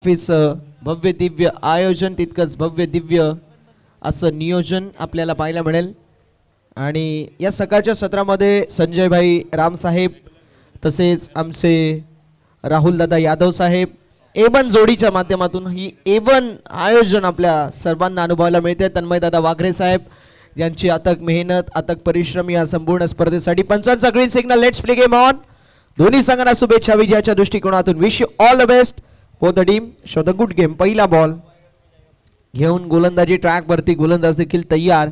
भव्य दिव्य आयोजन, तितकंच भव्य दिव्य असं नियोजन आपल्याला पाहायला मिळेल. आणि या सकाळच्या सत्रामध्ये संजय भाई रामसाहेब तसेच आमचे राहुल दादा यादव साहेब A1 जोडीच्या माध्यमातून ही A1 आयोजन आपल्या सर्वांना अनुभवायला मिळते. तन्मय दादा वाघरे साहेब ज्यांची अथक मेहनत अथक परिश्रम या संपूर्ण स्पर्धेसाठी. पंचांचा green signal, let's play game on. दोन्ही संघांना शुभेच्छा विजयाच्या दृष्टिकोनातून. Wish you all the best for the team, show the good game. पहिला बॉल घेऊन गोलंदाजी ट्रॅक वरती, गोलंदाज देखील तयार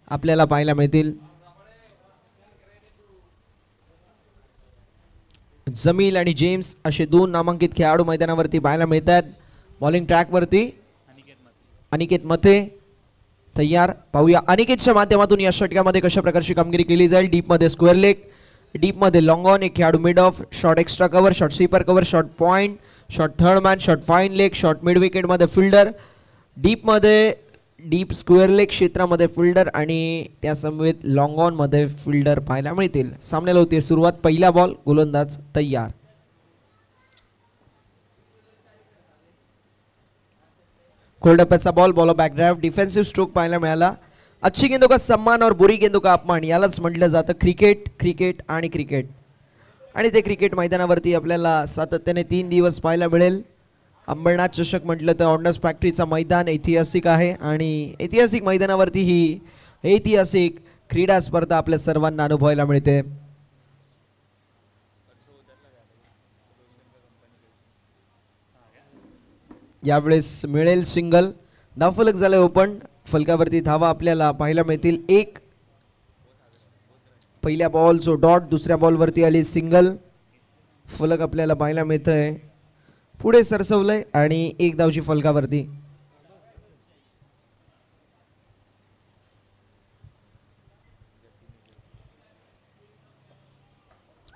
आपल्याला पाहायला मिळतील. जमील आणि जेम्स असे दोन नामांकित खेळाडू मैदानावरती पाहायला मिळतात. बॉलिंग ट्रॅक वरती अनिकेत मते तयार. पाहूया अनिकेतच्या माध्यमातून या षटकामध्ये कशा प्रकारची कामगिरी केली जाईल. डीप मध्ये स्क्वेअर लेग, डीप मध्ये लॉंग ऑन, एक खेळाडू mid of, short extra cover, short sweeper cover, short point, short third man, short fine leg, short mid wicket मध्ये फिल्डर, डीप मध्ये डीप स्क्वेअर लेग क्षेत्रामध्ये फिल्डर आणि त्या समवेत लॉंग ऑन मध्ये फिल्डर पाहायला मिळतील. सामन्याला होती सुरुवात. पहिला बॉल, गोलंदाज तयार. कोल्डअपचा ball, ball back drive, defensive stroke पाहायला मिळाला. अच्छी गेंदों का सम्मान और बुरी गेंदों का अपमान यालाच म्हटलं जातं क्रिकेट. क्रिकेट आणि क्रिकेट आणि ते क्रिकेट मैदानावरती आपल्याला सातत्याने 3 दिवस पाहायला मिळेल. अंबरनाथ चषक म्हटलं तर ऑर्डनन्स फॅक्टरीचा मैदान ऐतिहासिक आहे आणि ऐतिहासिक मैदानावरती ही ऐतिहासिक क्रीडा स्पर्धा आपल्या सर्वांना अनुभवायला मिळते. यावेळेस मिळेल सिंगल. धावफलक झाले ओपन. फलकावरती धावा आपल्याला पाहायला मिळतील 1. पहिल्या बॉलचो डॉट, दुसऱ्या बॉलवरती आली सिंगल. फलक आपल्याला पाहायला मिळतंय पुढे सरसवलंय आणि 1 धावची फलकावरती.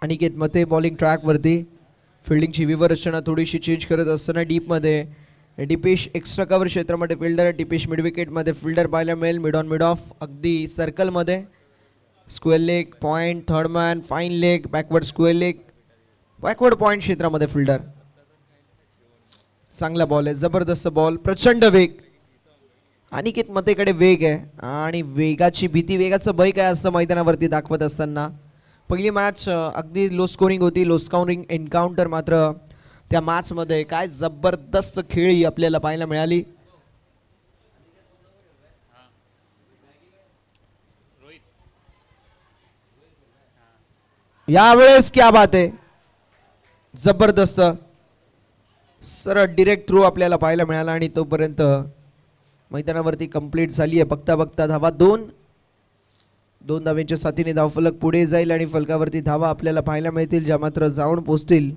अनिकेत मते बॉलिंग ट्रॅक वरती. फिल्डिंगची विवरचना थोडीशी चेंज करत असताना डीप मध्ये डिपेश एक्स्ट्रा कव्हर क्षेत्रामध्ये फिल्डर, डिपेश मिड विकेट मध्ये फिल्डर पाहायला मिळेल. मिड ऑन मिड ऑफ अगदी सर्कल मध्ये. Square leg, point, third man, fine leg, backward square leg, backward point क्षेत्रामध्ये फिल्डर. चांगला बॉल आहे, जबरदस्त बॉल, प्रचंड वेग. अनिकेत मतेकडे वेग आहे आणि वेगाची भीती, वेगाचं भय काय असं मैदानावरती दाखवत असताना. पहिली मॅच अगदी लो स्कोरिंग होती, लो स्कोरिंग एन्काउंटर. मात्र त्या मॅच मध्ये काय जबरदस्त खेळी आपल्याला पाहायला मिळाली. यावेळेस क्या बात आहे, जबरदस्त सरळ डिरेक्ट थ्रू आपल्याला पाहायला मिळाला आणि तोपर्यंत मैदानावरती कंप्लीट झाली आहे. बघता बघता धावा 2 धावांच्या साथीने धावफलक पुढे जाईल आणि फलकावरती धावा आपल्याला पाहायला मिळतील ज्या मात्र जाऊन पोहोचतील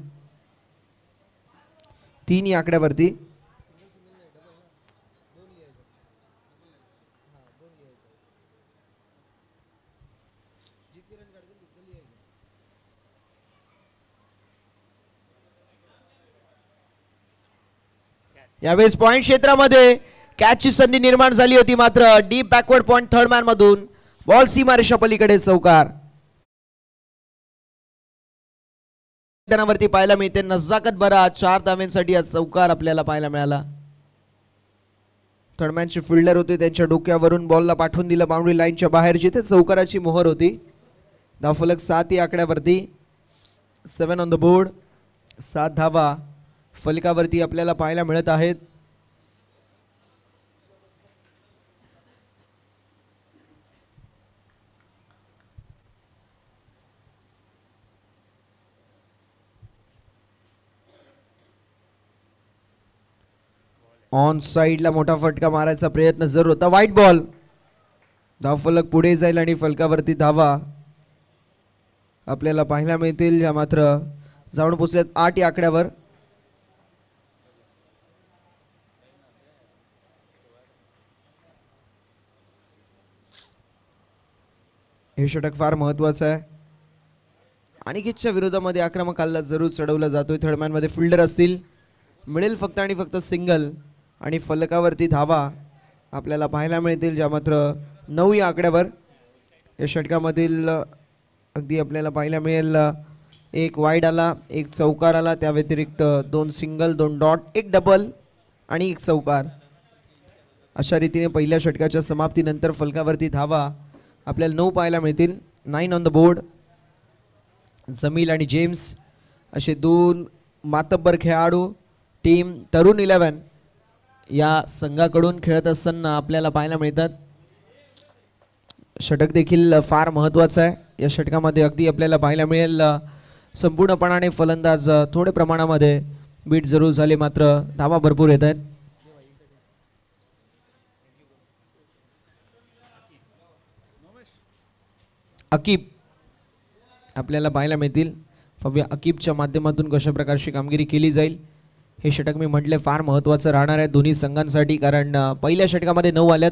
3 या आकड्यावरती. यावेळेस पॉइंट क्षेत्रामध्ये कॅचची संधी निर्माण झाली होती. मात्र deep backward point third man मधून बॉल सीमारेषा पलीकडे चौकार. मैदानावरती पाहायला मिळते नजाकत बरा 4 धावांसाठी हा चौकार आपल्याला पाहायला मिळाला. थर्डमॅनचे फिल्डर होते, त्यांच्या डोक्यावरून बॉलला पाठवून दिलं बाउंड्री लाईनच्या बाहेर जिथे चौकाराची मोहर होती. धावफलक 7 या आकड्यावरती. 7 ऑन द बोर्ड. 7 धावा फलकावरती आपल्याला पाहायला मिळत आहेत. ऑन साइडला मोठा फटका मारायचा प्रयत्न जरूर होता. वाईट बॉल. धावफलक पुढे जाईल आणि फलकावरती धावा आपल्याला पाहायला मिळतील ज्या मात्र जाऊन पोहोचल्यात 8 या आकड्यावर. हे षटक फार महत्वाचं आहे. अनिकेतच्या विरोधामध्ये आक्रमक हल्ला जरूर चढवला जातोय. थर्डमॅन मध्ये फिल्डर असतील. मिळेल फक्त आणि फक्त सिंगल आणि फलकावरती धावा आपल्याला पाहायला मिळतील ज्या मात्र 9 या आकड्यावर. या षटकामधील अगदी आपल्याला पाहायला मिळेल एक वाईड आला, एक चौकार आला, त्या व्यतिरिक्त 2 सिंगल, 2 डॉट, एक डबल आणि एक चौकार. अशा रीतीने पहिल्या षटकाच्या समाप्तीनंतर फलकावरती धावा आपल्याला 9 पाहायला मिळतील. 9 ऑन द बोर्ड. जमील आणि जेम्स असे 2 मातब्बर खेळाडू टीम तरुण 11 या संघाकडून खेळत असताना आपल्याला पाहायला मिळतात. षटक देखील फार महत्त्वाचं आहे. या षटकामध्ये अगदी आपल्याला पाहायला मिळेल संपूर्णपणाने फलंदाज थोडे प्रमाणामध्ये बीट जरूर झाले, मात्र धावा भरपूर येत आहेत. अकीब आपल्याला पाहायला मिळतील. पाहूया अकीबच्या माध्यमातून कशा प्रकारची कामगिरी केली जाईल. हे षटक मी म्हटले फार महत्त्वाचं राहणार आहे दोन्ही संघांसाठी, कारण पहिल्या षटकामध्ये 9 आल्यात.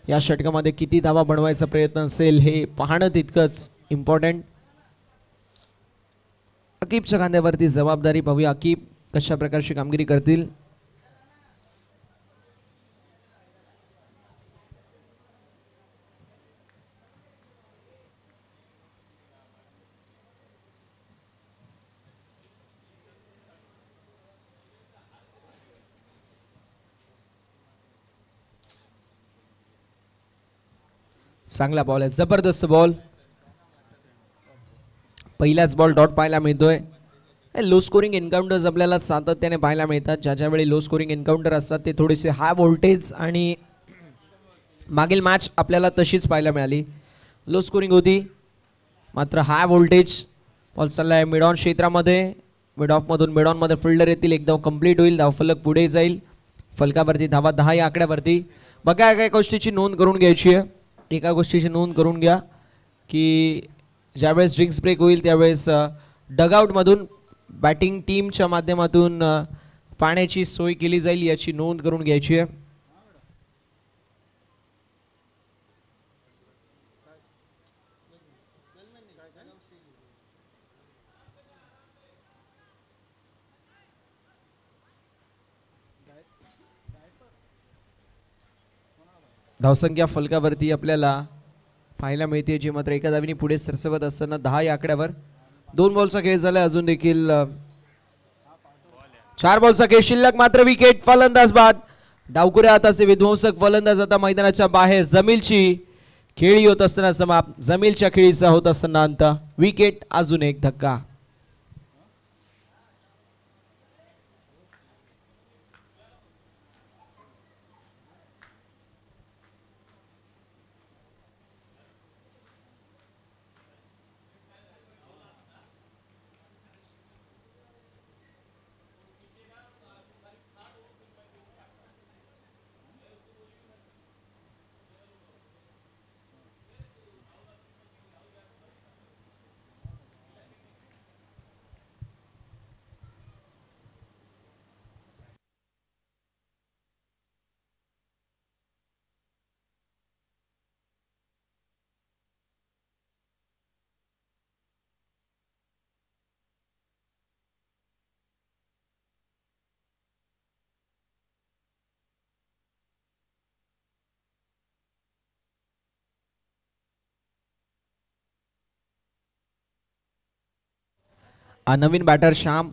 या षटकामध्ये किती धावा बनवायचा प्रयत्न असेल हे पाहणं तितकंच इम्पॉर्टंट. अकीबच्या खांद्यावरती जबाबदारी. पाहूया अकीब कशा प्रकारची कामगिरी करतील. चांगला बॉल आहे, जबरदस्त बॉल. पहिलाच बॉल डॉट पाहायला मिळतोय. लो स्कोरिंग एन्काउंटर्स आपल्याला सातत्याने पाहायला मिळतात. ज्या वेळी लो स्कोरिंग एन्काउंटर असतात ते थोडेसे हाय व्होल्टेज, आणि मागील मॅच आपल्याला तशीच पाहायला मिळाली. लो स्कोरिंग होती मात्र हाय व्होल्टेज. बॉल चालला आहे मिड ऑन क्षेत्रामध्ये. मिड ऑफमधून मिड ऑनमध्ये फिल्डर येतील. एक धाव कंप्लीट होईल, धावफलक पुढे जाईल. फलकावरती धावा 10 या आकड्यावरती. बघा एका गोष्टीची नोंद करून घ्यायची आहे. एका गोष्टीची नोंद करून घ्या की ज्यावेळेस ड्रिंक्स ब्रेक होईल त्यावेळेस डगआउटमधून बॅटिंग टीमच्या माध्यमातून पाण्याची सोय केली जाईल, याची नोंद करून घ्यायची आहे. धावसंख्या फलकावरती आपल्याला पाहायला मिळते, जी मात्र एका धावीने पुढे सरसवत असताना 10 या आकड्यावर. 2 बॉलचा खेळ झाला. अजून देखील 4 बॉलचा खेळ शिल्लक, मात्र विकेट. फलंदाज बाद. डावकुऱ्या हाताचे विध्वंसक फलंदाज आता मैदानाच्या बाहेर. जमीलची खेळी होत असताना समाप्त. जमीलच्या खेळीचा होत असताना अंत. विकेट. अजून एक धक्का. नवीन बॅटर श्याम.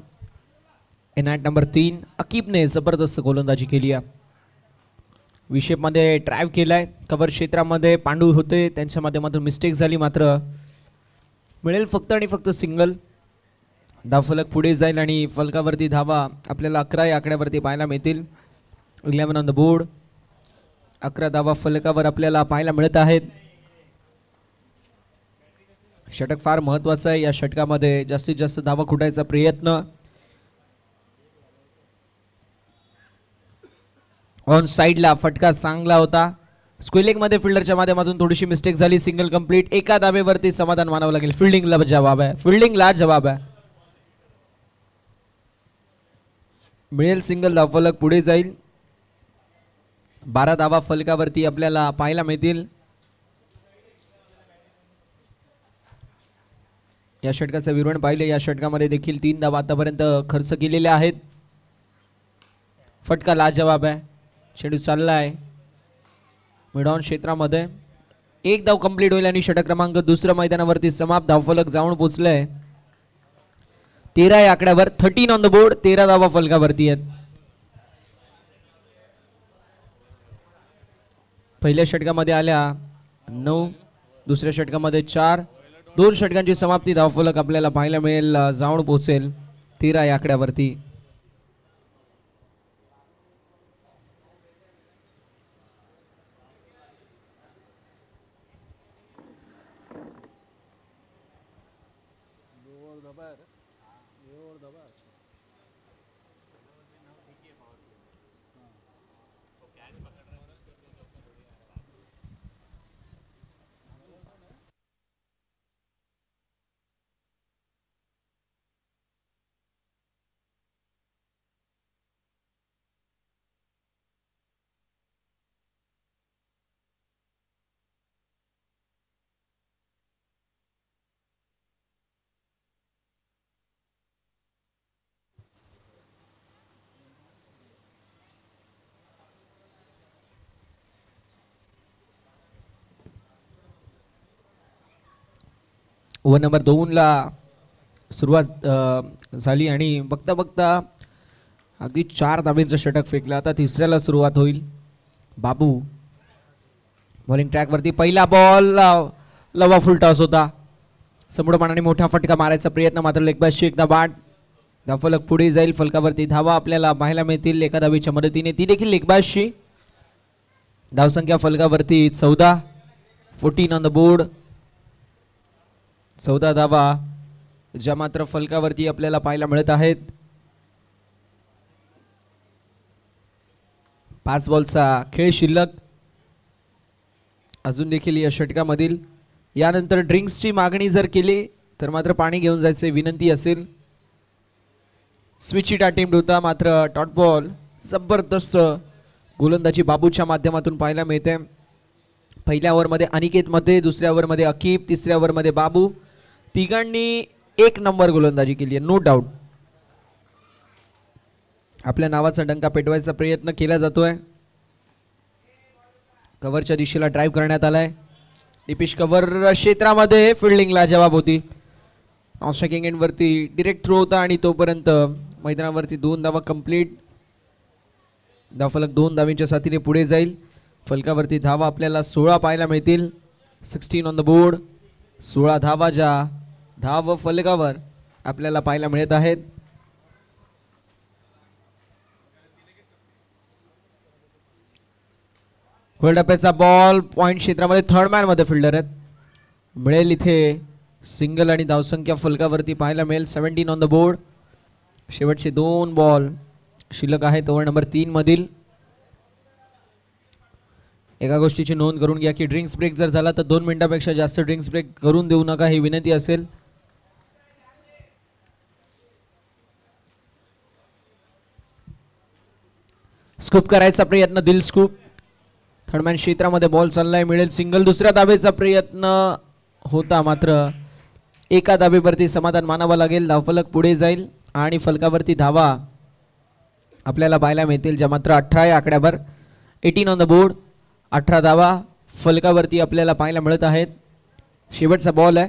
एनॅट नंबर 3 अकीबने जबरदस्त गोलंदाजी केली आहे. विषेपमध्ये ड्राईव्ह केलाय. कव्हर क्षेत्रामध्ये पांडू होते, त्यांच्या माध्यमातून मिस्टेक झाली, मात्र मिळेल फक्त आणि फक्त सिंगल. धावफलक पुढे जाईल आणि फलकावरती धावा आपल्याला 11 या आकड्यावरती पाहायला मिळतील. 11 ऑन द बोर्ड. 11 धावा फलकावर आपल्याला पाहायला मिळत आहेत. षटक फार महत्त्वाचं आहे. या षटकामध्ये जास्तीत जास्त धावा खुटायचा प्रयत्न. ऑन साइडला फटका चांगला होता. स्क्वेलिंगमध्ये फिल्डरच्या माध्यमातून थोडीशी मिस्टेक झाली. Single complete. एका धावेवरती समाधान मानावं लागेल. फिल्डिंगला जवाब आहे. फिल्डिंगला जवाब आहे. मिळेल सिंगल. धावफलक पुढे जाईल. 12 धावा फलकावरती आपल्याला पाहायला मिळतील. या षटकाचं विवरण पाहिले. या षटकामध्ये देखील 3 धावा आतापर्यंत खर्च केलेल्या आहेत. फटका लाजवाब आहे. चेंडू चाललाय मिड ऑन क्षेत्रामध्ये. 1 धाव कंप्लीट होईल आणि षटक क्रमांक 2 मैदानावरती समाप्त. धावफलक जाऊन पोचलंय. 13 या आकड्यावर 13 ऑन द बोर्ड. 13 धावा फलकावरती आहेत. पहिल्या षटकामध्ये आल्या 9, दुसऱ्या षटकामध्ये 4. 2 षटकांची समाप्ती. धावफलक आपल्याला पाहायला मिळेल जाऊन पोहोचेल 13 या आकड्यावरती. ओव्हर नंबर 2 ला सुरुवात झाली आणि बघता बघता अगदी 4 धाब्यांचं षटक फेकलं. आता तिसऱ्याला सुरुवात होईल. बाबू बॉलिंग ट्रॅकवरती. पहिला बॉल लवा फुल टॉस होता. समोरपणाने मोठा फटका मारायचा प्रयत्न, मात्र लेगबाजची एकदा बाद. धावफलक पुढे जाईल. फलकावरती धावा आपल्याला पाहायला मिळतील एका धावेच्या मदतीने, ती देखील लेगबाजची. धावसंख्या फलकावरती 14. 14 ऑन द बोर्ड. 14 धावा ज्या मात्र फलकावरती आपल्याला पाहायला मिळत आहेत. 5 बॉलचा खेळ शिल्लक अजून देखील या षटकामधील. यानंतर ड्रिंक्सची मागणी जर केली तर मात्र पाणी घेऊन जायचे विनंती असेल. स्विच इट अटेम्प्ट होता, मात्र डॉट बॉल जबरदस्त गोलंदाजी बाबूच्या माध्यमातून पाहायला मिळते. पहिल्या ओव्हरमध्ये अनिकेत मध्ये, दुसऱ्या ओव्हरमध्ये अकीब, तिसऱ्या ओव्हरमध्ये बाबू. तिघांनी 1 नंबर गोलंदाजी केली आहे, नो डाऊट. आपल्या नावाचा डंका पेटवायचा प्रयत्न केला जातोय. कव्हरच्या दिशेला ड्राईव्ह करण्यात आलाय. डिपिश कव्हर क्षेत्रामध्ये फिल्डिंगला जवाब होती. ऑस्ट्रेकिंग एंड वरती डिरेक्ट थ्रो होता आणि तोपर्यंत मैदानावरती 2 धावा कंप्लीट. धावफलक 2 धावींच्या साथीने पुढे जाईल. फलकावरती धावा आपल्याला 16 पाहायला मिळतील. 16 ऑन द बोर्ड. 16 धावा ज्या धाव फलकावर आपल्याला पाहायला मिळत आहेत. गोलंदाजाचा बॉल पॉइंट क्षेत्रामध्ये थर्ड मॅन मध्ये फिल्डर आहेत. मिळेल इथे सिंगल आणि धावसंख्या फलकावरती पाहायला मिळेल. 17 ऑन द बोर्ड. शेवटचे 2 बॉल शिल्लक आहेत ओव्हर नंबर 3 मधील. एका गोष्टीची नोंद करून घ्या की ड्रिंक्स ब्रेक जर झाला तर 2 मिनिटांपेक्षा जास्त ड्रिंक्स ब्रेक करून देऊ नका, ही विनंती असेल. स्कूप करायचा प्रयत्न, दिल स्कूप. थर्डमॅन क्षेत्रामध्ये बॉल चाललाय, मिळेल सिंगल. दुसऱ्या धावेचा प्रयत्न होता, मात्र एका धावेवरती समाधान मानावं लागेल. धावफलक पुढे जाईल आणि फलकावरती धावा आपल्याला पाहायला मिळतील ज्या मात्र 18 या आकड्यावर. 18 ऑन द बोर्ड. 18 धावा फलकावरती आपल्याला पाहायला मिळत आहेत. शेवटचा बॉल आहे,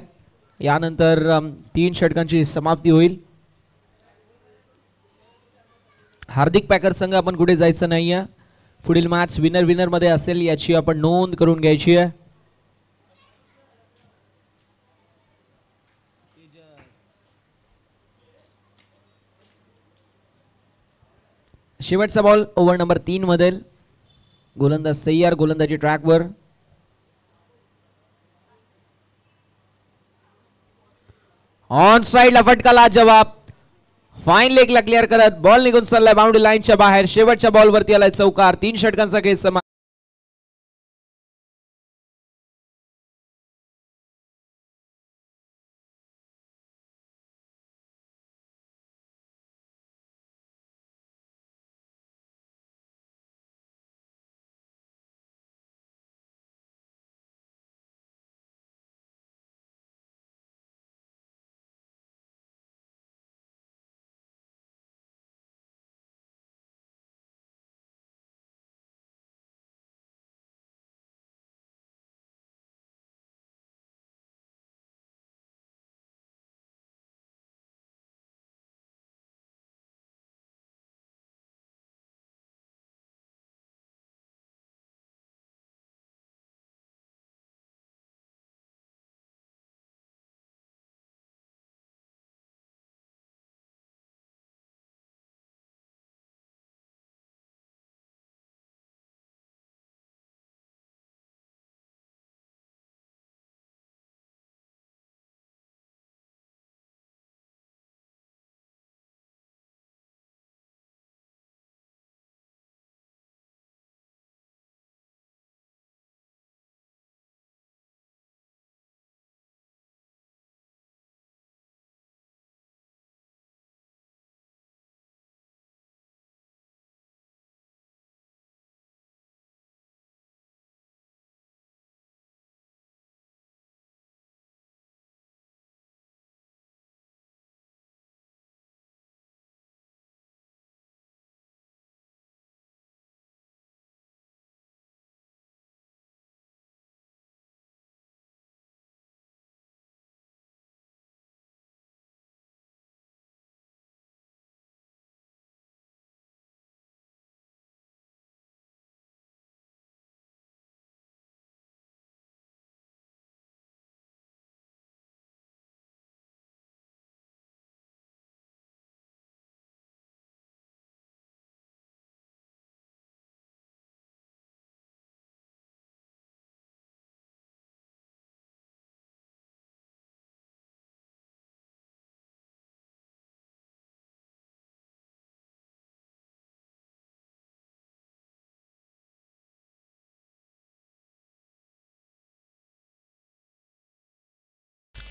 यानंतर 3 षटकांची समाप्ती होईल. हार्दिक पॅकर संघ आपण कुठे जायचं नाहीये. पुढील मॅच विनर विनर मध्ये असेल याची आपण नोंद करून घ्यायची आहे. शेवटचा बॉल ओव्हर नंबर 3 मध्ये. गोलंदाज सय्यार गोलंदाजी ट्रॅकवर. ऑन साइडला फटकाला जवाब. फाईन लेगला क्लिअर करत बॉल निघून चाललाय बाउंड्री लाईनच्या बाहेर. शेवटच्या बॉलवरती आलाय चौकार. 3 षटकांचा खेळ समाप्त.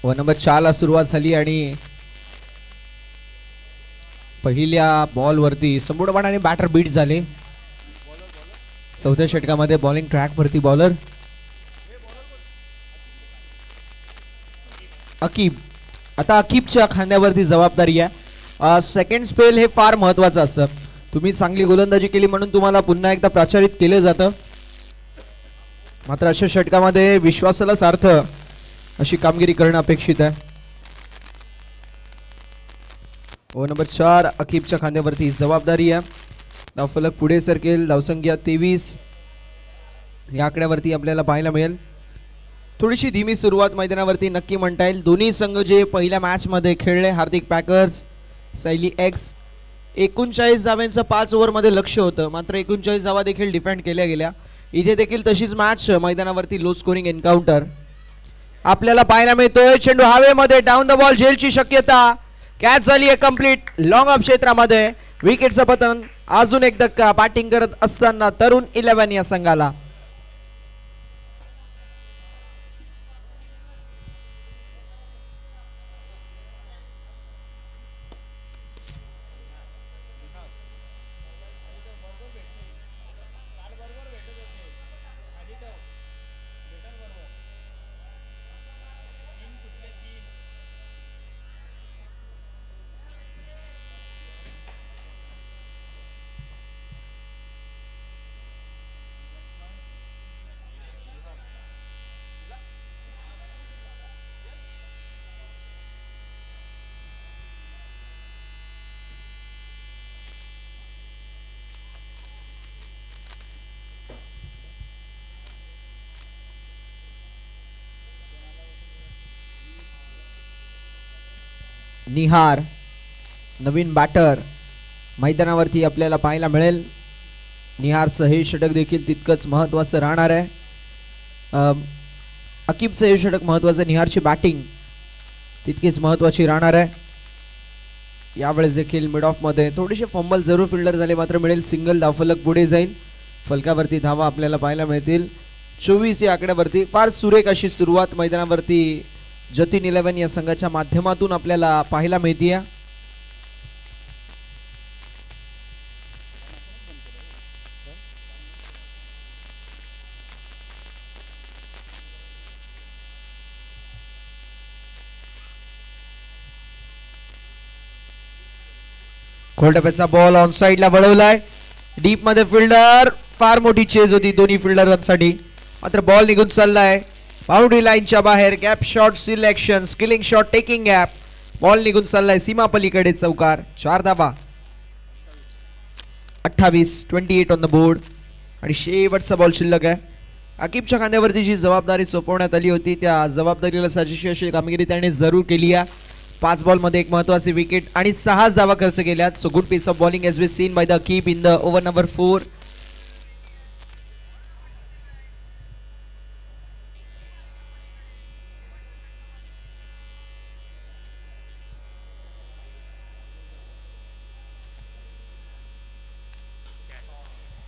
ओव्हर नंबर 4 ला सुरुवात झाली आणि पहिल्या बॉल वरती संपूर्णपणे बॅटर बीट झाले. चौथ्या षटकामध्ये बॉलिंग ट्रॅक वरती बॉलर अकीब. आता अकीबच्या खांद्यावरती जबाबदारी आहे. सेकंड स्पेल हे फार महत्वाचं असतं. तुम्ही चांगली गोलंदाजी केली म्हणून तुम्हाला पुन्हा एकदा प्राचारित केलं जातं. मात्र अशा षटकामध्ये विश्वासाला सार्थ अशी कामगिरी करणं अपेक्षित आहे. ओव्हर नंबर 4 अकीबच्या खांद्यावरती जबाबदारी आहे. धावफलक पुढे सरकेल. धावसंख्या 23 या आकड्यावरती आपल्याला पाहायला मिळेल. थोडीशी धीमी सुरुवात मैदानावरती नक्की म्हणता येईल. दोन्ही संघ जे पहिल्या मॅच मध्ये खेळले, हार्दिक पॅकर्स, सैली एक्स, 39 धावांचं 5 ओव्हरमध्ये लक्ष होतं. मात्र 39 धावा देखील डिफेंड केल्या गेल्या. इथे देखील तशीच मॅच मैदानावरती लो स्कोरिंग एन्काउंटर आपल्याला पाहायला मिळतोय. चेंडू हवेमध्ये डाऊन द बॉल झेलची शक्यता. कॅच झाली आहे कंप्लीट लॉंग ऑफ क्षेत्रामध्ये. विकेटचं पतन. अजून एक धक्का बॅटिंग करत असताना तरुण 11 या संघाला. निहार नवीन बॅटर मैदानावरती आपल्याला पाहायला मिळेल. निहारचं हे षटक देखील तितकंच महत्त्वाचं राहणार आहे. अकीबचं हे षटक महत्त्वाचं. निहारची बॅटिंग तितकीच महत्त्वाची राहणार आहे. यावेळेस देखील मिड ऑफ मध्ये थोडेसे फंबल जरूर फिल्डर झाले, मात्र मिळेल सिंगल. धावफलक पुढे जाईल. फलकावरती धावा आपल्याला पाहायला मिळतील 24 या आकड्यावरती. फार सुरेख अशी सुरुवात मैदानावरती जतीन 11 या संघाच्या माध्यमातून आपल्याला पाहायला मिळते. खोलटप्प्याचा बॉल ऑन साइडला वळवलाय. डीप मध्ये फिल्डर. फार मोठी चेज होती दोन्ही फिल्डरांसाठी, मात्र बॉल निघून चाललाय बाउंड्री लाईनच्या बाहेर. Gap shot selection, skilling shot, taking gap. Ball निघून चाललाय सीमा पलीकडे. चौकार. 4 धावा. 28 ऑन द बोर्ड आणि शेवटचा बॉल शिल्लक आहे. अकीबच्या खांद्यावरती जी जबाबदारी सोपवण्यात आली होती त्या जबाबदारीला साजेशी अशी कामगिरी त्याने जरूर केली आहे. 5 बॉल मध्ये एक महत्वाची विकेट आणि 6 धावा खर्च केल्यात. So good piece of bowling as we seen by the Aqib in the over number 4.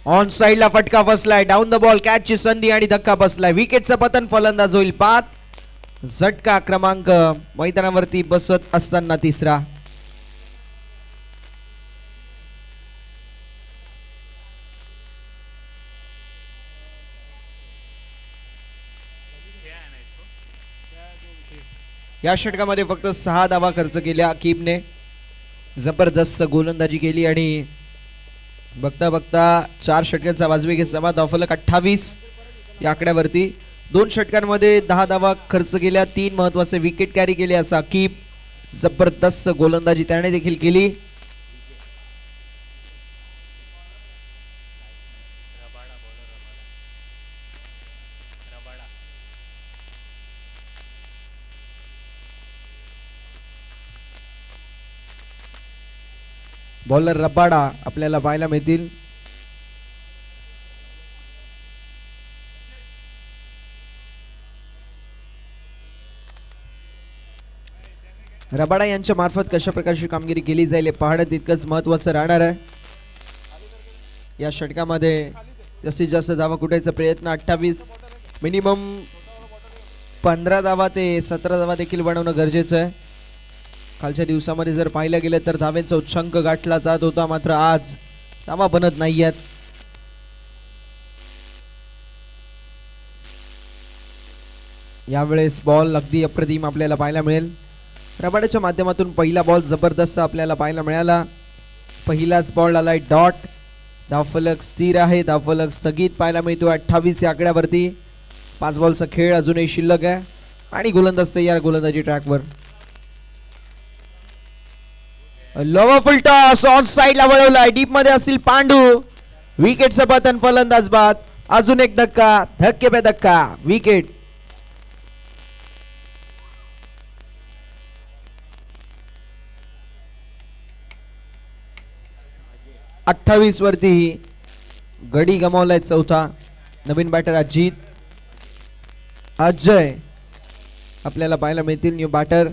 On साइडला फटका बसलाय. डाऊन द बॉल कॅचची संधी आणि धक्का बसलाय. विकेटचं पतन. फलंदाज होईल 5. झटका क्रमांक मैदानावरती बसत असताना 3रा. या षटकामध्ये फक्त 6 धावा खर्च केल्या अकीबने. जबरदस्त गोलंदाजी केली आणि बघता बघता 4 षटकांचा वाजवी घेतला. धावफलक 28 या आकड्यावरती. 2 षटकांमध्ये 10 धावा खर्च केल्या. 3 महत्वाचे विकेट कॅरी केले असा अकीब. जबरदस्त गोलंदाजी त्याने देखील केली. बॉलर रबाडा आपल्याला पाहायला मिळतील. रबाडा यांच्या मार्फत कशा प्रकारची कामगिरी केली जाईल हे पाहणं तितकंच महत्त्वाचं राहणार आहे. या षटकामध्ये जास्तीत जास्त धावा कुटायचा प्रयत्न. 28 मिनिमम 15 धावा ते 17 धावा देखील बनवणं गरजेचं आहे. कालच्या दिवसामध्ये जर पाहिलं गेलं तर धावेंचा उच्चांक गाठला जात होता, मात्र आज धावा बनत नाहीयेत. यावेळेस बॉल अगदी अप्रतिम आपल्याला पाहायला मिळेल. रबाडाच्या माध्यमातून पहिला बॉल जबरदस्त आपल्याला पाहायला मिळाला. पहिलाच बॉल आलाय डॉट. धावफलक स्थिर आहे, धावफलक स्थगित पाहायला मिळतो 28 या आकड्यावरती. 5 बॉलचा खेळ अजूनही शिल्लक आहे आणि गोलंदाज तयार गोलंदाजी ट्रॅकवर. लोवर फुल टॉस ऑन साइडला वळवलाय. डीप मध्ये असतील पांडू. विकेटचं पतन, फलंदाज बाद. अजून एक धक्का, धक्के पे धक्का, विकेट. 28 वरती गडी गमावलाय चौथा. नवीन बॅटर अजित, अजय आपल्याला पाहायला मिळतील न्यू बॅटर.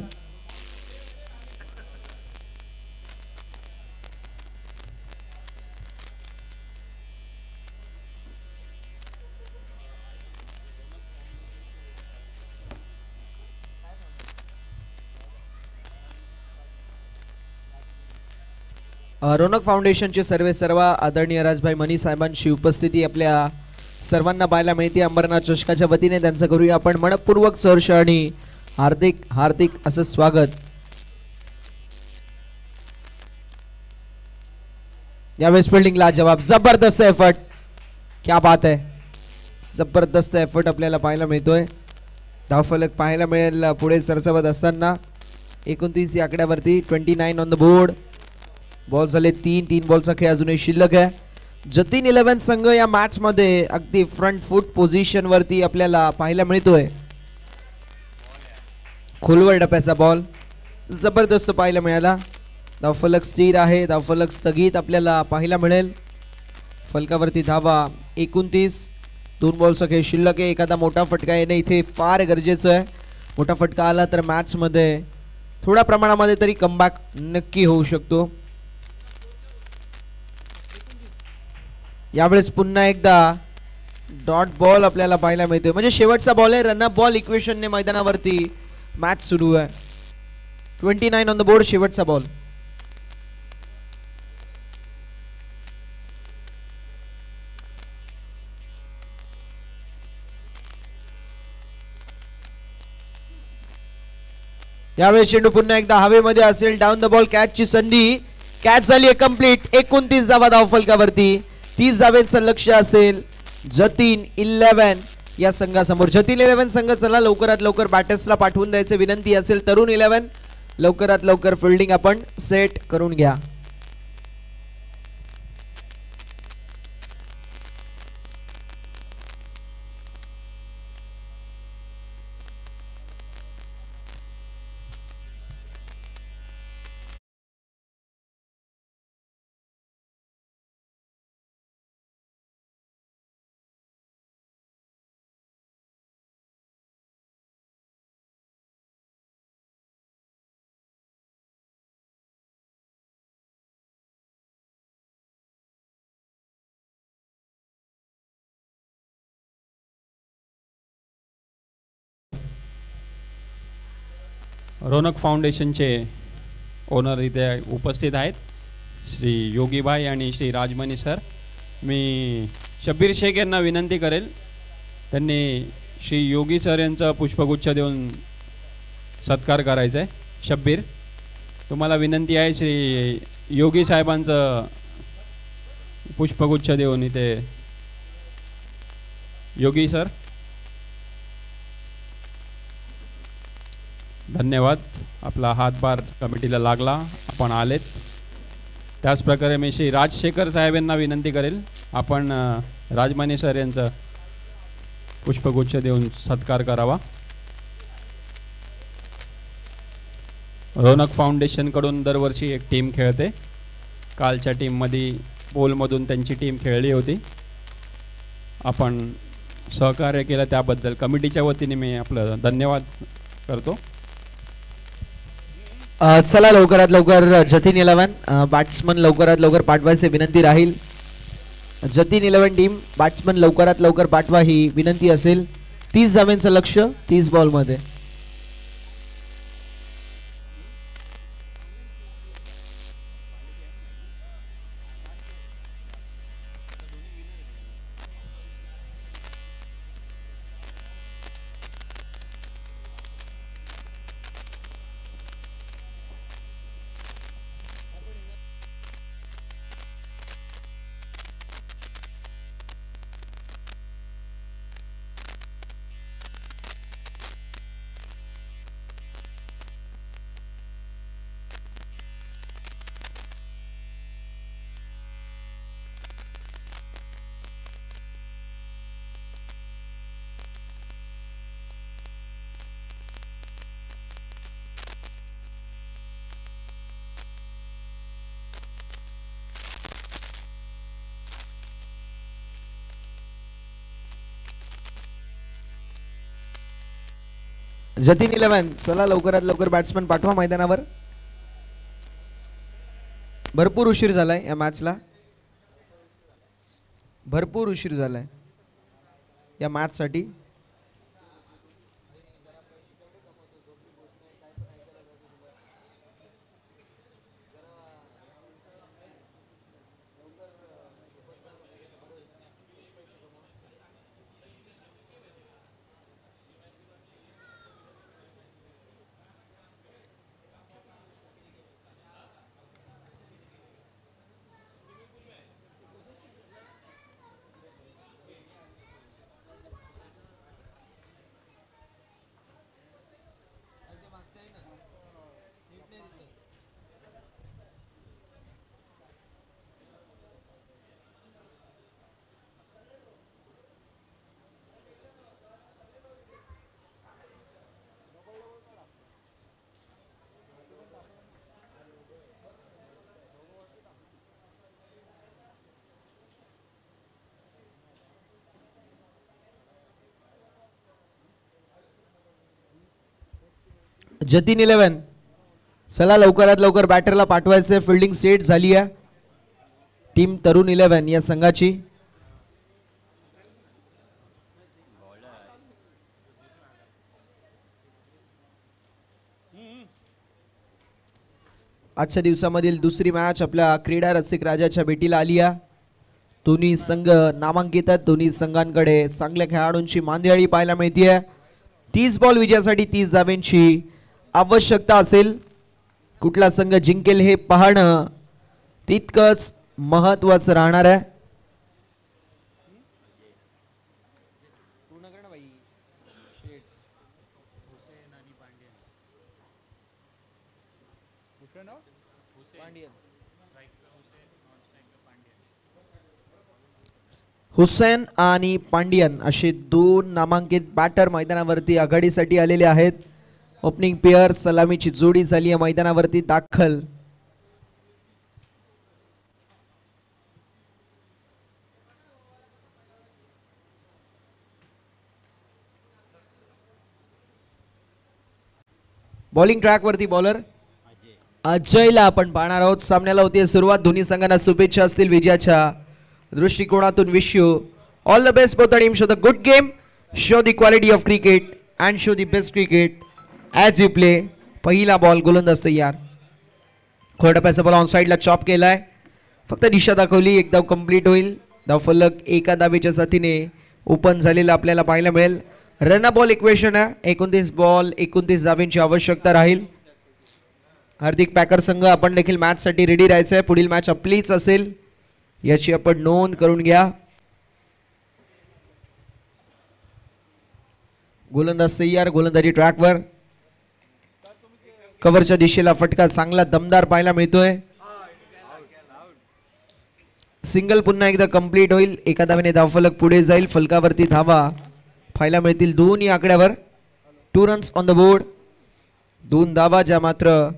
रोनक फाउंडेशनचे सर्व आदरणीय राजभाई मनी साहेबांची उपस्थिती आपल्या सर्वांना पाहायला मिळते. अंबरनाथ चषकाच्या वतीने त्यांचं करूया आपण मनपूर्वक सहर्ष आणि हार्दिक हार्दिक असं स्वागत. यावेळेस फिल्डिंगला जवाब, जबरदस्त एफर्ट, क्या बात आहे, जबरदस्त एफर्ट आपल्याला पाहायला मिळतोय. धावफलक पाहायला मिळेल पुढे सरसवत असताना 29 या आकड्यावरती. 29 ऑन द बोर्ड. बॉल झाले 3 बॉलचा खेळ अजूनही शिल्लक आहे. जतीन 11 संघ या मॅच मध्ये अगदी फ्रंट फूट पोझिशन वरती आपल्याला पाहायला मिळतोय. खोलवर डप्याचा बॉल जबरदस्त पाहायला मिळाला. धावफलक स्थिर आहे, धावफलक स्थगित आपल्याला पाहायला मिळेल. फलकावरती धावा 29. 2 बॉलचा खेळ शिल्लक आहे. एखादा मोठा फटका येणे इथे फार गरजेचं आहे. मोठा फटका आला तर मॅच मध्ये थोड्या प्रमाणामध्ये तरी कमबॅक नक्की होऊ शकतो. यावेळेस पुन्हा एकदा डॉट बॉल आपल्याला पाहायला मिळतोय, म्हणजे शेवटचा बॉल आहे. रन अप बॉल इक्वेशनने मैदानावरती मॅच सुरू आहे. 29 ऑन द बोर्ड, शेवटचा बॉल. यावेळेस चेंडू पुन्हा एकदा हवेमध्ये असेल. डाऊन द बॉल, कॅचची संधी, कॅच झाली कंप्लीट. 29 धावा धावफलकावरती. 30 धावेंचं लक्ष असेल जतीन 11 या संघासमोर. जतीन 11 संघ चला लवकरात लवकर बॅटर्सला पाठवून द्यायचे विनंती असेल. तरुण 11 लवकरात लवकर फिल्डिंग आपण सेट करून घ्या. रोनक फाउंडेशनचे ओनर इथे उपस्थित आहेत, श्री योगीभाई आणि श्री राजमणी सर. मी शब्बीर शेख यांना विनंती करेल, त्यांनी श्री योगी सर यांचा पुष्पगुच्छ देऊन सत्कार करायचा आहे. शब्बीर, तुम्हाला विनंती आहे श्री योगी साहेबांचं पुष्पगुच्छ देऊन इथे. योगी सर, धन्यवाद. आपला हातभार कमिटीला लागला, आपण आलेत. त्याचप्रकारे मी श्री राजशेखर साहेब यांना विनंती करेल, आपण राजमाने सर यांचा पुष्पगुच्छ देऊन सत्कार करावा. रोनक फाउंडेशनकडून दरवर्षी एक टीम खेळते. कालच्या टीममध्ये पोलमधून त्यांची टीम खेळली होती. आपण सहकार्य केलं त्याबद्दल कमिटीच्या वतीने मी आपलं धन्यवाद करतो. चला लवकरात लवकर जतीन 11 बॅट्समन लवकरात लवकर पाठवायचे विनंती राहील. जतीन 11 टीम बॅट्समन लवकरात लवकर पाठवा ही विनंती असेल. 30 धावांचं लक्ष 30 बॉल मध्ये. जतीन 11 चला लवकरात लवकर बॅट्समन पाठवा मैदानावर. भरपूर उशीर झालाय या मॅचला, भरपूर उशीर झालाय या मॅच साठी. जतीन 11 चला लवकरात लवकर बॅटरला पाठवायचे. फिल्डिंग सेट झाली आहे टीम तरुण 11 या संघाची. आजच्या दिवसामधील दुसरी मॅच आपल्या क्रीडा रसिक राजाच्या भेटीला आली आहे. दोन्ही संघ नामांकित आहेत. दोन्ही संघांकडे चांगल्या खेळाडूंची मांदियाळी पाहायला मिळते. 30 बॉल विजयासाठी 30 धावांची आवश्यकता असेल. कुठला संघ जिंकेल हे पाहणं तितकंच महत्त्वाचं राहणार आहे. हुसेन आणि पांडियन असे दोन नामांकित बॅटर मैदानावरती आघाडीसाठी आलेले आहेत. ओपनिंग पेअर सलामीची जोडी झाली आहे मैदानावरती दाखल. बॉलिंग ट्रॅक वरती बॉलर अजयला आपण पाहणार आहोत. सामन्याला होती सुरुवात. दोन्ही संघांना शुभेच्छा असतील विजयाच्या दृष्टिकोनातून. Wish you all the best both team. Show the good game, show the quality of cricket and show the best cricket as you play. पहिला बॉल गोलंदाज तयार. खोडप्याचा बॉल ऑन साईडला चॉप केलाय. फक्त दिशा दाखवली. एक धाव कंप्लीट होईल. धावफलक एका धावेच्या साथीने ओपन झालेला आपल्याला पाहायला मिळेल. रन बॉल इक्वेशन आहे. 29 बॉल 29 धावांची आवश्यकता राहील. हार्दिक पॅकर संघ आपण देखील मॅच साठी रेडी राहायचं आहे. पुढील मॅच आपलीच असेल याची आपण नोंद करून घ्या. गोलंदाज तयार. गोलंदाजी ट्रॅकवर. कव्हरच्या दिशेला फटका चांगला दमदार पाहायला मिळतोय. सिंगल पुन्हा एकदा कंप्लीट होईल. एका धावेने धावफलक पुढे जाईल. फलकावरती धावा पाहायला मिळतील दोन्ही आकड्यावर. 2 रन्स ऑन द बोर्ड. 2 धावा ज्या मात्र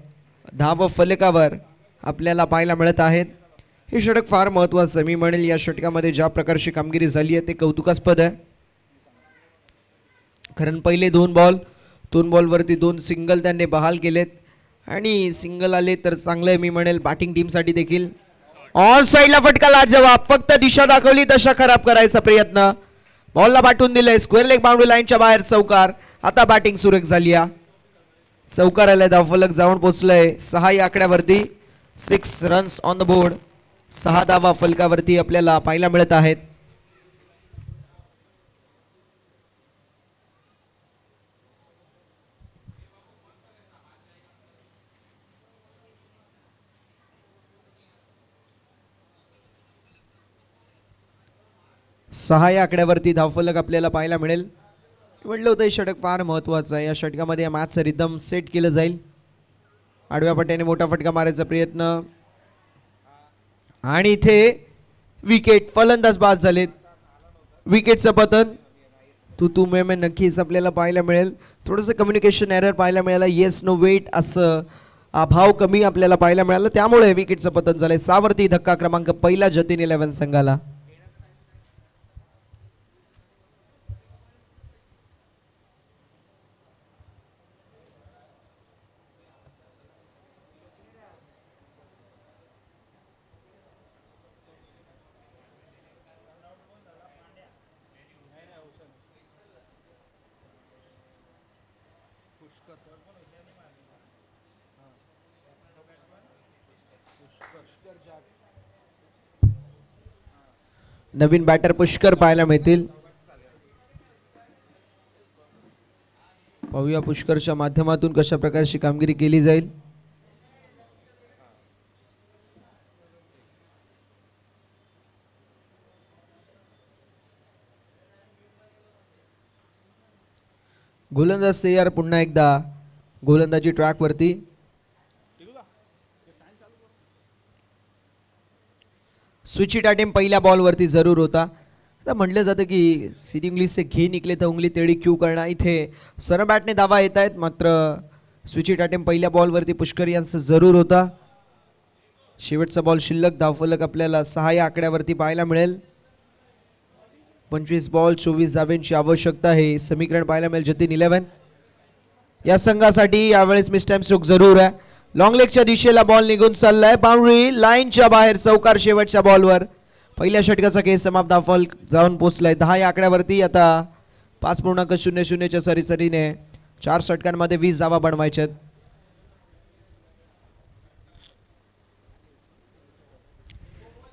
धाव फलकावर आपल्याला पाहायला मिळत आहेत. हे षटक फार महत्त्वाचं मी म्हणेल. या षटकामध्ये ज्या प्रकारची कामगिरी झाली आहे ते कौतुकास्पद आहे. कारण पहिले 2 बॉलवरती 2 सिंगल त्यांनी बहाल केलेत आणि सिंगल आले तर चांगलं मी म्हणेल बॅटिंग टीमसाठी देखील. ऑन साईडला फटका लाजवाब. फक्त दिशा दाखवली तशा खराब करायचा प्रयत्न. बॉलला पाठवून दिलंय स्क्वेअर लेग बाउंड्री लाईनच्या बाहेर चौकार. आता बॅटिंग सुरेख झाली आहे. चौकार आलाय धावफलक जाऊन पोहोचलंय 6 या आकड्यावरती. 6 रन्स ऑन द बोर्ड. 6 धावा फलकावरती आपल्याला पाहायला मिळत आहेत. सहा या आकड्यावरती धावफलक आपल्याला पाहायला मिळेल. म्हटलं होतं हे षटक फार महत्त्वाचं आहे. या षटकामध्ये या मॅचचं रिदम सेट केलं जाईल. आडव्या पट्ट्याने मोठा फटका मारायचा प्रयत्न आणि इथे विकेट. फलंदाज बाद झालेत. विकेटचं पतन तू मे नक्कीच आपल्याला पाहायला मिळेल. थोडंसं कम्युनिकेशन एरर पाहायला मिळालं. येस नो वेट असं भाव कमी आपल्याला पाहायला मिळालं त्यामुळे विकेटचं पतन झालंय. 6 वरती धक्का क्रमांक पहिला जतीन 11 संघाला. नवीन बॅटर पुष्कर पाहायला मिळतील. पाहूया पुष्करच्या माध्यमातून कशा प्रकारची कामगिरी केली जाईल. गोलंदाज तयार पुन्हा एकदा गोलंदाजी ट्रॅक वरती. स्विच हिट अटेम्प्ट पहिल्या बॉलवरती जरूर होता. आता म्हटलं जातं की सीधी उंगली से घी निकले तर उंगली तेडी क्यू करणार. इथे सरळ बॅटने धावा येत आहेत मात्र स्विच हिट अटेम्प्ट पहिल्या बॉलवरती पुष्कर यांचा जरूर होता. शेवटचा बॉल शिल्लक. धावफलक आपल्याला 6 या आकड्यावरती पाहायला मिळेल. 25 बॉल 24 धाब्यांची आवश्यकता आहे. समीकरण पाहायला मिळेल जतीन 11 या संघासाठी. यावेळेस मिसटाइम स्ट्रोक जरूर आहे. लॉंग लेगच्या दिशेला बॉल निघून चाललाय. बाउंड्री लाईनच्या बाहेर चौकार शेवटच्या बॉलवर. पहिल्या षटकाचा खेळ समाप्त. धावफलक जाऊन पोहोचलाय 10 या आकड्यावरती. आता 5.00च्या सरीसरीने 4 षटकांमध्ये 20 धावा बनवायच्यात.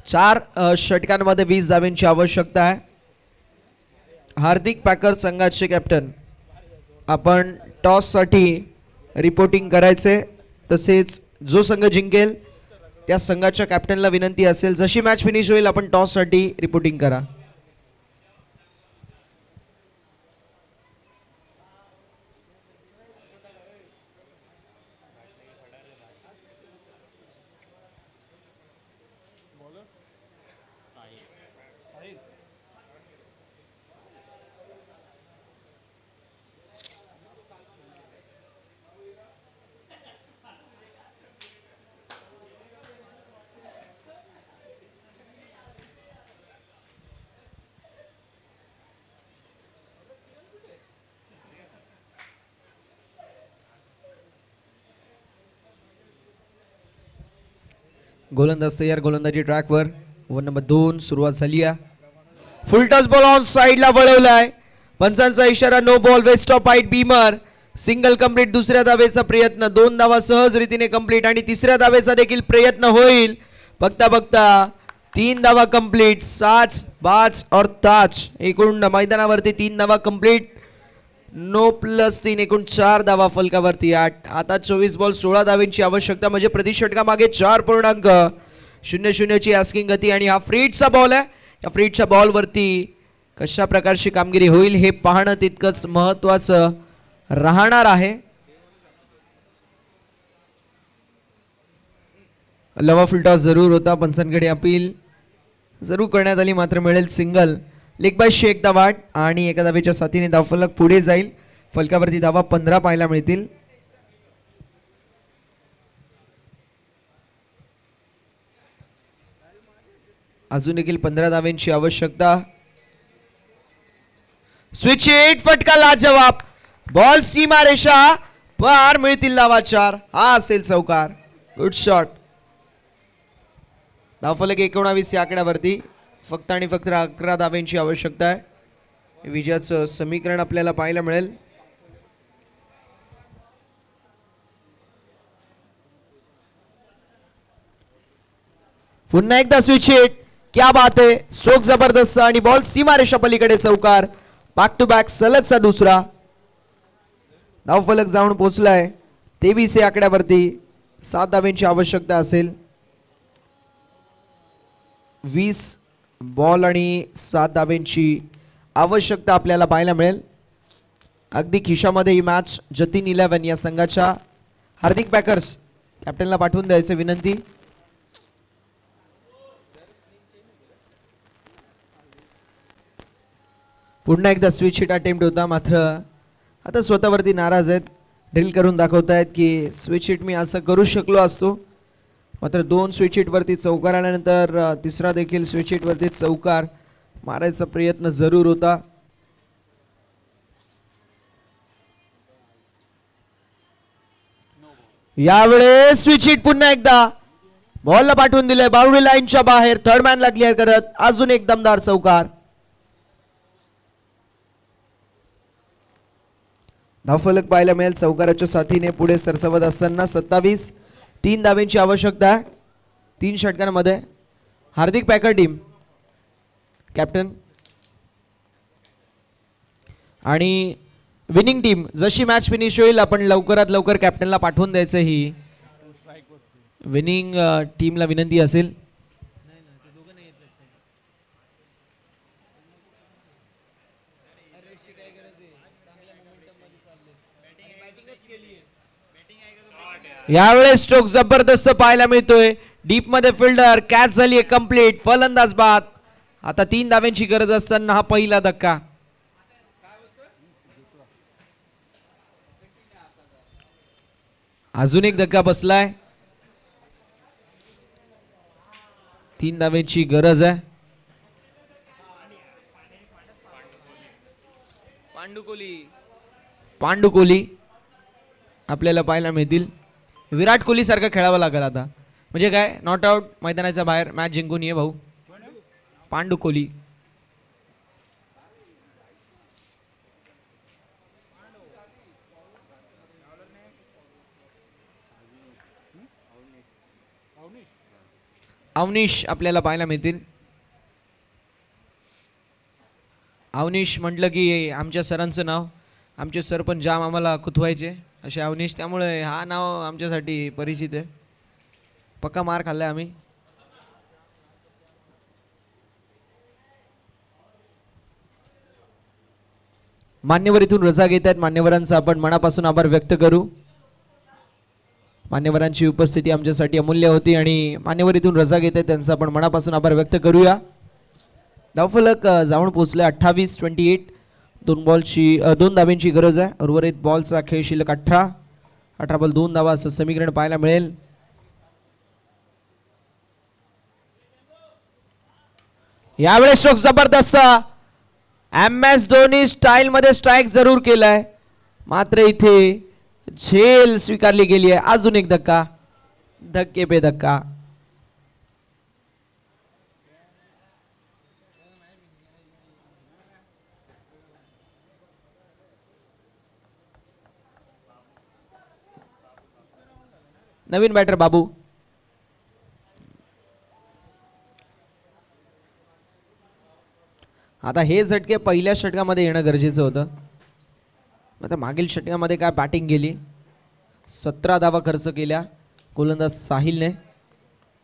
चार षटकांमध्ये 20 धाव्यांची आवश्यकता आहे. हार्दिक पॅकर संघाचे कॅप्टन आपण टॉस साठी रिपोर्टिंग करायचे. तसेच जो संघ जिंकेल त्या संघाच्या कॅप्टनला विनंती असेल जशी मॅच फिनिश होईल आपण टॉस साठी रिपोर्टिंग करा. गोलंदाज तयार. गोलंदाजी ट्रॅकवर. ओव्हर नंबर 2 सुरुवात झाली आहे. फुल टच बॉल ऑन साइडला वळवलाय. पंचांचा इशारा no ball. Waist of height beamer. Single complete. दुसऱ्या धावेचा प्रयत्न. 2 धावा सहज रीतीने कंप्लीट आणि तिसऱ्या धावेचा देखील प्रयत्न होईल. बघता बघता 3 धावा कंप्लीट. 7 5 और ताज. एकूण मैदानावरती 3 धावा कंप्लीट. 9+3 एकूण 4 धावा फलकावरती. 8. आता 24 बॉल 16 धावेंची आवश्यकता म्हणजे प्रति षटकामागे 4.00ची आस्किंग गती. आणि हा फ्रीटचा बॉल आहे. या फ्रीटच्या बॉलवरती कशा प्रकारची कामगिरी होईल हे पाहणं तितकंच महत्त्वाचं राहणार आहे. लवा फुलटॉस जरूर होता. पंचांकडे अपील जरूर करण्यात आली मात्र मिळेल सिंगल. लेग बाय शेख धावा आणि एका धावेच्या साथीने धावफलक पुढे जाईल. फलकावरती धावा 15 पाहायला मिळतील. अजून देखील 15 धाव्यांची आवश्यकता. Switch hit. फटका लाजवाब. बॉल सीमा रेषा पार. मिळतील धावा 4. हा असेल चौकार. Good shot. धावफलक 19 या आकड्यावरती. फक्त आणि फक्त 11 धाव्यांची आवश्यकता आहे. विजयाचं समीकरण आपल्याला पाहायला मिळेल. पुन्हा एकदा स्विच हिट, क्या बात आहे, स्ट्रोक जबरदस्त आणि बॉल सीमारेषा पलीकडे चौकार. बॅक टू बॅक सलगचा दुसरा धावफलक जाऊन पोहोचलाय 23 या आकड्यावरती. 7 धावांची आवश्यकता असेल. 20 बॉल आणि 7 धावांची आवश्यकता आपल्याला पाहायला मिळेल. अगदी खिशामध्ये ही मॅच जतीन 11 या संघाच्या हार्दिक पॅकर्स कॅप्टनला पाठवून द्यायचं विनंती. पुन्हा एकदा स्विच हिट अटेम्प्ट होता, मात्र आता स्वतःवरती नाराज आहेत. ड्रिल करून दाखवत आहेत की स्विच हिट मी असं करू शकलो असतो. मात्र 2 स्विच हिटवरती चौकार आल्यानंतर तिसरा देखील स्विच हिटवरती चौकार मारायचा प्रयत्न जरूर होता. यावेळेस स्विच हिट पुन्हा एकदा बॉलला पाठवून दिले बाउंड्री लाईनच्या बाहेर. थर्ड मॅनला क्लिअर करत अजून एक दमदार चौकार. धावफलक पाहायला मिळेल चौकाराच्या साथीने पुढे सरसावत असताना. 27 3 धावांची आवश्यकता आहे 3 षटकांमध्ये. हार्दिक पॅकर टीम कॅप्टन आणि विनिंग टीम जशी मॅच फिनिश होईल आपण लवकरात लवकर कॅप्टनला पाठवून द्यायचं ही विनिंग टीमला विनंती असेल. यावेळेस स्ट्रोक जबरदस्त पाहायला मिळतोय. डीप मध्ये फिल्डर कॅच झाली कंप्लीट. फलंदाज बाद. आता 3 धावांची गरज असताना हा पहिला धक्का. अजून एक धक्का बसलाय. 3 धावांची गरज आहे. पांडू कोहली आपल्याला पाहायला मिळतील. विराट कोहली सारखं खेळावं लागेल आता. म्हणजे काय, नॉट आउट, मैदानाच्या बाहेर, मॅच जिंकून ये भाऊ. पांडू कोहली अवनीश आपल्याला पाहायला मिळतील. अवनीश म्हटलं की आमच्या सरांचं नाव, आमचे सर पण जाम आम्हाला कुतवायचे असे अवनीश, त्यामुळे हा नाव आमच्यासाठी परिचित आहे. पक्का मार खाल्लाय आम्ही. मान्यवर इथून रजा घेत आहेत. मान्यवरांचा आपण मनापासून आभार व्यक्त करू. मान्यवरांची उपस्थिती आमच्यासाठी अमूल्य होती आणि मान्यवर इथून रजा घेत आहेत त्यांचा आपण मनापासून आभार व्यक्त करूया. धावफलक जाऊन पोहोचले 28-28. 2 धावांची गरज आहे. उर्वरित बॉलचा खेळ शिल्लक 18 बॉल 2 धावा असं समीकरण पाहायला मिळेल. यावेळेस स्ट्रोक जबरदस्त. MS धोनी स्टाईल मध्ये स्ट्राईक जरूर केलाय, मात्र इथे झेल स्वीकारली गेली आहे. अजून एक धक्का, धक्के पे धक्का. नवीन बॅटर बाबू. आता हे झटके पहिल्या षटकामध्ये येणं गरजेचं होतं. आता मागील षटकामध्ये काय बॅटिंग गेली. 17 धावा खर्च केल्या गोलंदाज साहिलने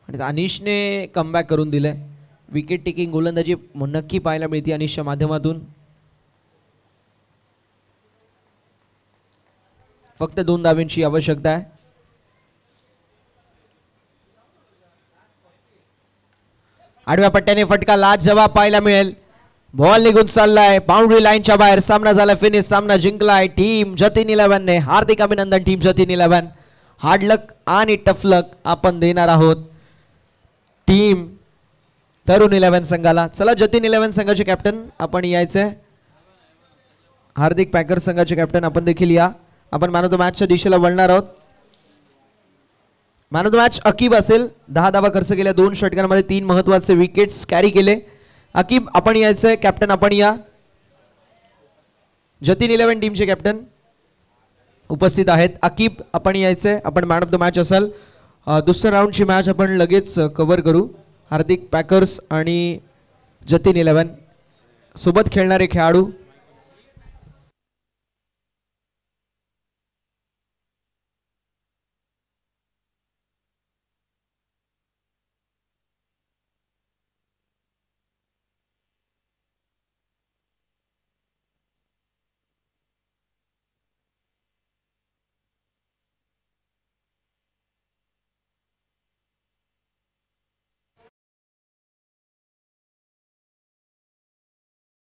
आणि अनिशने कमबॅक करून दिले. विकेट टेकिंग गोलंदाजी नक्की पाहायला मिळते अनिशच्या माध्यमातून. फक्त 2 धावांची आवश्यकता आहे. आडव्या पट्ट्याने फटका लाजवाब पाहायला मिळेल. बॉल निघून चाललाय बाउंड्री लाईनच्या बाहेर. सामना झाला फिनिश. सामना जिंकलाय टीम जतीन 11 ने. हार्दिक अभिनंदन टीम जतीन 11. हार्ड लक आणि टफ लक आपण देणार आहोत टीम तरुण 11 संघाला. चला जतीन 11 संघाचे कॅप्टन आपण यायचंय. हार्दिक पॅकर संघाचे कॅप्टन आपण देखील या. आपण मॅन ऑफ द मॅचच्या दिशेला वळणार आहोत. Man of the match Aqib असेल. 10 धावा खर्च केल्या 2 षटकांमध्ये 3 महत्वाचे विकेट्स कॅरी केले. अकीब आपण यायचंय. कॅप्टन आपण या. जतीन 11 टीमचे कॅप्टन उपस्थित आहेत. आकिब आपण यायचंय, आपण मॅन ऑफ द मॅच असाल. दुसऱ्या राऊंडची मॅच आपण लगेच कव्हर करू. हार्दिक पॅकर्स आणि जतीन 11 सोबत खेळणारे खेळाडू